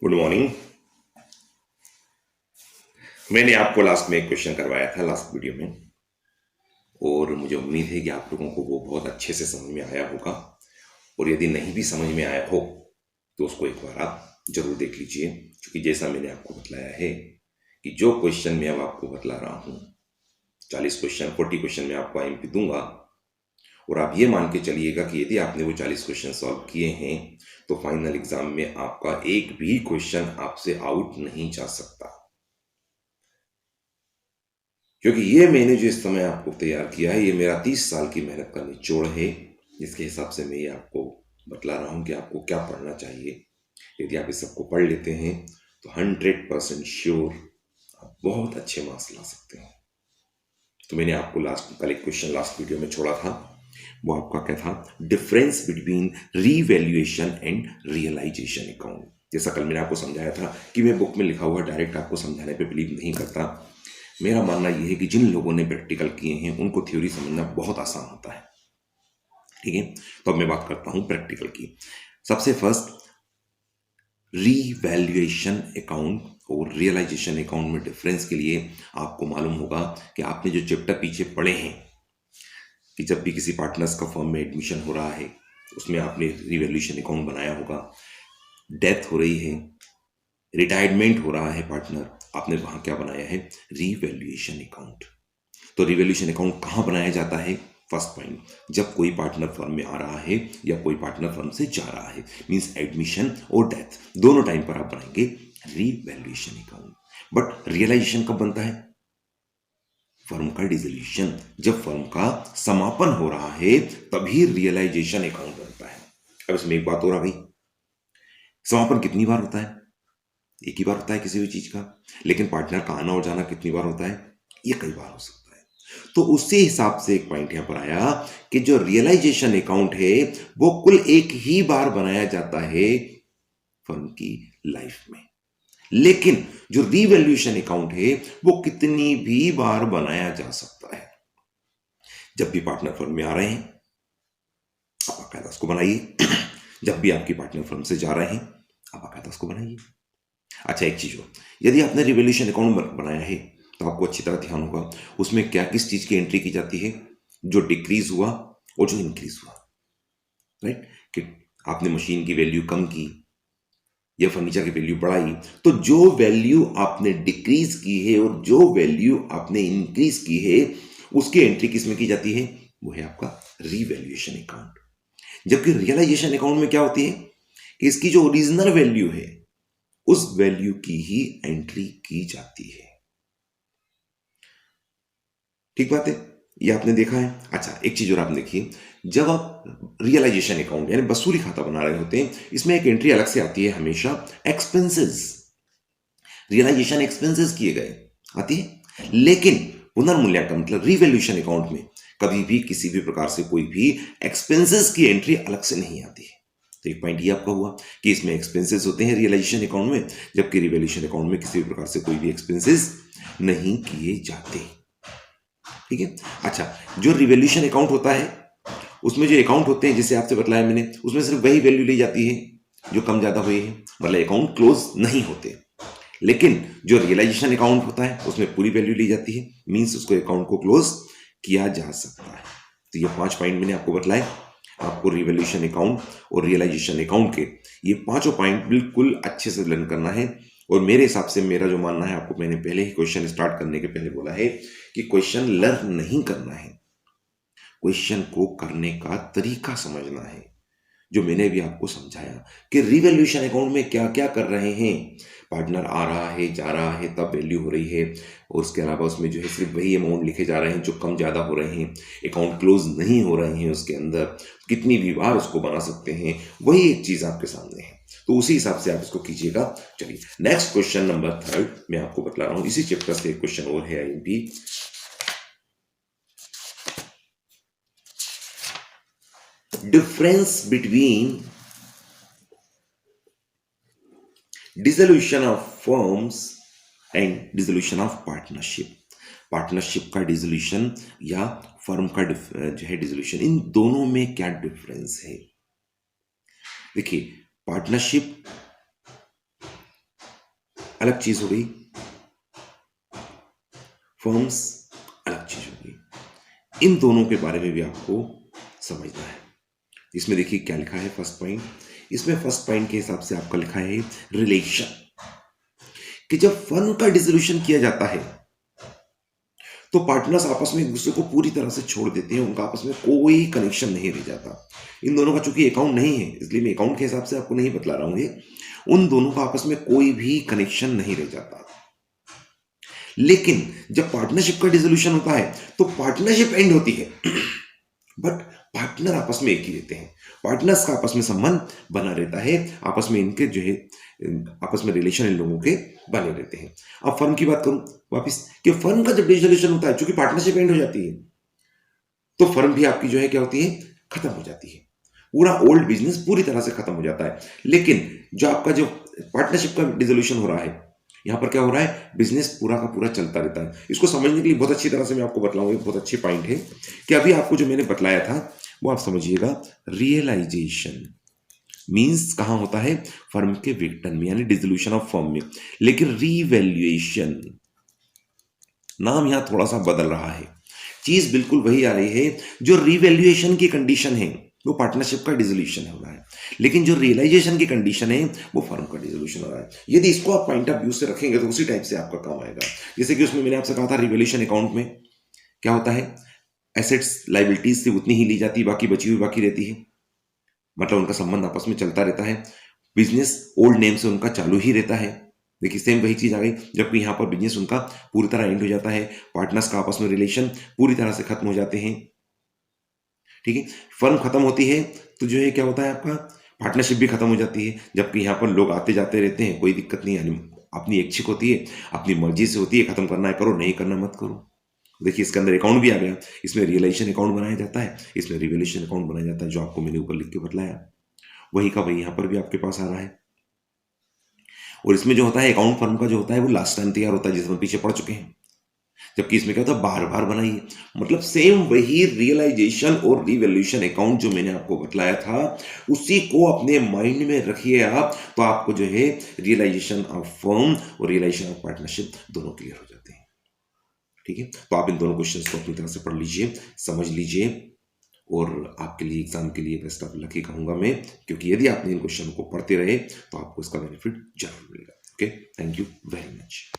Good morning. मैंने आपको last में एक क्वेश्चन करवाया था लास्ट वीडियो में, और मुझे उम्मीद है कि आप लोगों को वो बहुत अच्छे से समझ में आया होगा। और यदि नहीं भी समझ में आया हो तो उसको एक बार आप जरूर देख लीजिए, क्योंकि जैसा मैंने आपको बतलाया है कि जो क्वेश्चन मैं अब आपको बतला रहा हूँ, 40 क्वेश्चन मैं आपको आईएमपी दूंगा, और आप ये मान के चलिएगा कि यदि आपने वो 40 क्वेश्चन सॉल्व किए हैं तो फाइनल एग्जाम में आपका एक भी क्वेश्चन आपसे आउट नहीं जा सकता। क्योंकि ये मैंने जो इस समय आपको तैयार किया है, ये मेरा 30 साल की मेहनत का निचोड़ है, जिसके हिसाब से मैं ये आपको बतला रहा हूँ कि आपको क्या पढ़ना चाहिए। यदि आप इस सबको पढ़ लेते हैं तो 100% श्योर आप बहुत अच्छे मार्क्स ला सकते हैं। तो मैंने आपको कल एक क्वेश्चन लास्ट वीडियो में छोड़ा था, वो आपका क्या था, difference between revaluation and realisation account. जैसा कल मैंने आपको समझाया था कि मैं बुक में लिखा हुआ डायरेक्ट आपको समझाने पे बिलीव नहीं करता। मेरा मानना यह है कि जिन लोगों ने प्रैक्टिकल किए हैं उनको थ्योरी समझना बहुत आसान होता है। ठीक है, तो अब मैं बात करता हूं प्रैक्टिकल की। सबसे फर्स्ट, रीवैल्यूएशन अकाउंट और रियलाइजेशन अकाउंट में डिफरेंस के लिए आपको मालूम होगा कि आपने जो चैप्टर पीछे पढ़े हैं कि जब भी किसी पार्टनर्स का फर्म में एडमिशन हो रहा है उसमें आपने रिवैल्यूएशन अकाउंट बनाया होगा। डेथ हो रही है, रिटायरमेंट हो रहा है पार्टनर, आपने वहां क्या बनाया है, रीवैल्यूएशन अकाउंट। तो रिवैल्यूएशन अकाउंट कहां बनाया जाता है? फर्स्ट पॉइंट, जब कोई पार्टनर फर्म में आ रहा है या कोई पार्टनर फर्म से जा रहा है, मींस एडमिशन और डेथ दोनों टाइम पर आप बनाएंगे रीवैल्यूएशन अकाउंट। बट रियलाइजेशन कब बनता है? फर्म का डिसोल्यूशन, जब फर्म का समापन हो रहा है तभी रियलाइजेशन अकाउंट बनता है। अब इसमें एक बात और आ गई, समापन कितनी बार होता है? एक ही बार होता है किसी भी चीज का, लेकिन पार्टनर का आना और जाना कितनी बार होता है? ये कई बार हो सकता है। तो उसी हिसाब से एक पॉइंट यहां पर आया कि जो रियलाइजेशन अकाउंट है वो कुल एक ही बार बनाया जाता है फर्म की लाइफ में, लेकिन जो रिवैल्यूएशन अकाउंट है वो कितनी भी बार बनाया जा सकता है। जब भी पार्टनर फर्म में आ रहे हैं आप बाकायदा उसको बनाइए, जब भी आपकी पार्टनर फर्म से जा रहे हैं आप बाकायदा उसको बनाइए। अच्छा, एक चीज हो, यदि आपने रिवैल्यूएशन अकाउंट बनाया है तो आपको अच्छी तरह ध्यान होगा उसमें क्या किस चीज की एंट्री की जाती है, जो डिक्रीज हुआ और जो इंक्रीज हुआ। राइट, कि आपने मशीन की वैल्यू कम की या फर्नीचर की वैल्यू बढ़ाई, तो जो वैल्यू आपने डिक्रीज की है और जो वैल्यू आपने इंक्रीज की है उसकी एंट्री किस में की जाती है? वो है आपका रिवैल्यूएशन अकाउंट। जबकि रियलाइजेशन अकाउंट में क्या होती है कि इसकी जो ओरिजिनल वैल्यू है उस वैल्यू की ही एंट्री की जाती है। ठीक बात है, ये आपने देखा है। अच्छा, एक चीज और आपने देखी, जब आप रियलाइजेशन अकाउंट यानी वसूली खाता बना रहे होते हैं, इसमें एक एंट्री अलग से आती है हमेशा, एक्सपेंसेस। रियलाइजेशन एक्सपेंसेस किए गए आती है, लेकिन पुनर्मूल्यांकन मतलब रिवैल्यूएशन अकाउंट में कभी भी किसी भी प्रकार से कोई भी एक्सपेंसेस की एंट्री अलग से नहीं आती है। तो एक पॉइंट ये आपका हुआ कि इसमें एक्सपेंसेस होते हैं रियलाइजेशन अकाउंट में, जबकि रिवैल्यूएशन अकाउंट में किसी भी प्रकार से कोई भी एक्सपेंसेस नहीं किए जाते। ठीक है। अच्छा, जो रिवैल्यूएशन अकाउंट होता है उसमें जो अकाउंट होते हैं, जैसे आपसे बतलाया मैंने, उसमें सिर्फ वही वैल्यू ली जाती है जो कम ज्यादा हुई है, मतलब अकाउंट क्लोज नहीं होते। लेकिन जो रियलाइजेशन अकाउंट होता है उसमें पूरी वैल्यू ली जाती है, मींस उसको अकाउंट को क्लोज किया जा सकता है। तो ये 5 पॉइंट मैंने आपको बतलाए। आपको रिवैल्यूएशन अकाउंट और रियलाइजेशन अकाउंट के ये पांचों पॉइंट बिल्कुल अच्छे से लर्न करना है। और मेरे हिसाब से मेरा जो मानना है, आपको मैंने पहले ही क्वेश्चन स्टार्ट करने के पहले बोला है कि क्वेश्चन लर्न नहीं करना है, क्वेश्चन को करने का तरीका समझना है। जो मैंने भी आपको समझाया कि रिवैल्यूएशन अकाउंट में क्या क्या कर रहे हैं, पार्टनर आ रहा है जा रहा है तब वैल्यू हो रही है, और उसके अलावा उसमें जो है सिर्फ वही अमाउंट लिखे जा रहे हैं जो कम ज़्यादा हो रहे हैं, अकाउंट क्लोज नहीं हो रहे हैं, उसके अंदर कितनी भी बार उसको बना सकते हैं, वही एक चीज़ आपके सामने है। तो उसी हिसाब से आप इसको कीजिएगा। चलिए, नेक्स्ट क्वेश्चन नंबर 3 मैं आपको बतला रहा हूँ, इसी चैप्टर से एक क्वेश्चन और है IMP. Difference between dissolution of firms and dissolution of partnership. Partnership का डिसोल्यूशन या फर्म का जो है डिसोल्यूशन, इन दोनों में क्या डिफरेंस है? देखिए, पार्टनरशिप अलग चीज हो गई, फर्म्स अलग चीज हो गई। इन दोनों के बारे में भी आपको समझना है। इसमें देखिए क्या लिखा है फर्स्ट पॉइंट। इसमें फर्स्ट पॉइंट के हिसाब से आपका लिखा है रिलेशन, कि जब फर्म का डिसोल्यूशन किया जाता है तो पार्टनर्स आपस में एक दूसरे को पूरी तरह से छोड़ देते हैं, उनका आपस में कोई कनेक्शन नहीं रह जाता। इन दोनों का चूंकि अकाउंट नहीं है, इसलिए मैं अकाउंट के हिसाब से आपको नहीं बतला रहा हूं ये, उन दोनों का आपस में कोई भी कनेक्शन नहीं रह जाता। लेकिन जब पार्टनरशिप का डिसोल्यूशन होता है तो पार्टनरशिप एंड होती है बट पार्टनर आपस में एक ही रहते हैं, पार्टनर्स का आपस में संबंध बना रहता है, आपस में इनके जो है आपस में रिलेशन इन लोगों के बने रहते हैं। अब फर्म की बात करूं वापिस, कि फर्म का जब डिसोल्यूशन होता है, चूंकि पार्टनरशिप एंड हो जाती है, तो फर्म भी आपकी जो है क्या होती है, खत्म हो जाती है। पूरा ओल्ड बिजनेस पूरी तरह से खत्म हो जाता है। लेकिन जो आपका जो पार्टनरशिप का डिसोल्यूशन हो रहा है, यहां पर क्या हो रहा है, बिजनेस पूरा का पूरा चलता रहता है। इसको समझने के लिए बहुत अच्छी तरह से मैं आपको बतलाऊंगा, एक बहुत अच्छी पॉइंट है कि अभी आपको जो मैंने बतलाया था वो आप समझिएगा। रियलाइजेशन मींस कहां होता है, फर्म के विघटन में, यानी डिसोल्यूशन ऑफ फर्म में। लेकिन रीवैल्यूएशन नाम यहां थोड़ा सा बदल रहा है, चीज बिल्कुल वही आ रही है। जो रिवैल्यूएशन की कंडीशन है वो पार्टनरशिप का डिसोल्यूशन हो रहा है, लेकिन जो रियलाइजेशन की कंडीशन है वो फर्म का डिसोल्यूशन हो रहा है। यदि इसको आप पॉइंट ऑफ व्यू से रखेंगे तो उसी टाइप से आपका काम आएगा। जैसे कि उसमें मैंने आपसे कहा था, रिवैल्यूएशन अकाउंट में क्या होता है, एसेट्स लाइबिलिटीज से उतनी ही ली जाती है, बाकी बची हुई बाकी रहती है, मतलब उनका संबंध आपस में चलता रहता है। बिजनेस ओल्ड नेम से उनका चालू ही रहता है। देखिए सेम वही चीज आ गई, जबकि यहाँ पर बिजनेस उनका पूरी तरह एंड हो जाता है, पार्टनर्स का आपस में रिलेशन पूरी तरह से खत्म हो जाते हैं। ठीक है, फर्म खत्म होती है तो जो है क्या होता है, आपका पार्टनरशिप भी खत्म हो जाती है, जबकि यहाँ पर लोग आते जाते रहते हैं, कोई दिक्कत नहीं है। अपनी इच्छिक होती है, अपनी मर्जी से होती है, खत्म करना है करो, नहीं करना मत करो। देखिए इसके अंदर अकाउंट भी आ गया, इसमें रियलाइजेशन अकाउंट बनाया जाता है, इसमें रिवैल्यूएशन अकाउंट बनाया जाता है, जो आपको मैंने ऊपर लिख के बतलाया वही का वही यहाँ पर भी आपके पास आ रहा है। और इसमें जो होता है अकाउंट फर्म का जो होता है वो लास्ट टाइम तैयार होता है, जिसमें पीछे पड़ चुके हैं, जबकि इसमें क्या होता है बार बार बनाइए। मतलब सेम वही रियलाइजेशन और रिवैल्यूएशन अकाउंट जो मैंने आपको बतलाया था, उसी को अपने माइंड में रखिए आप, तो आपको जो है रियलाइजेशन ऑफ फर्म और रियलाइजेशन ऑफ पार्टनरशिप दोनों क्लियर हो जाते हैं। ठीक है, तो आप इन दोनों क्वेश्चंस को अपनी तरह से पढ़ लीजिए, समझ लीजिए, और आपके लिए एग्जाम के लिए बेस्ट ऑफ लक ही कहूंगा मैं, क्योंकि यदि आपने इन क्वेश्चन को पढ़ते रहे तो आपको इसका बेनिफिट जरूर मिलेगा। Okay, thank you very much.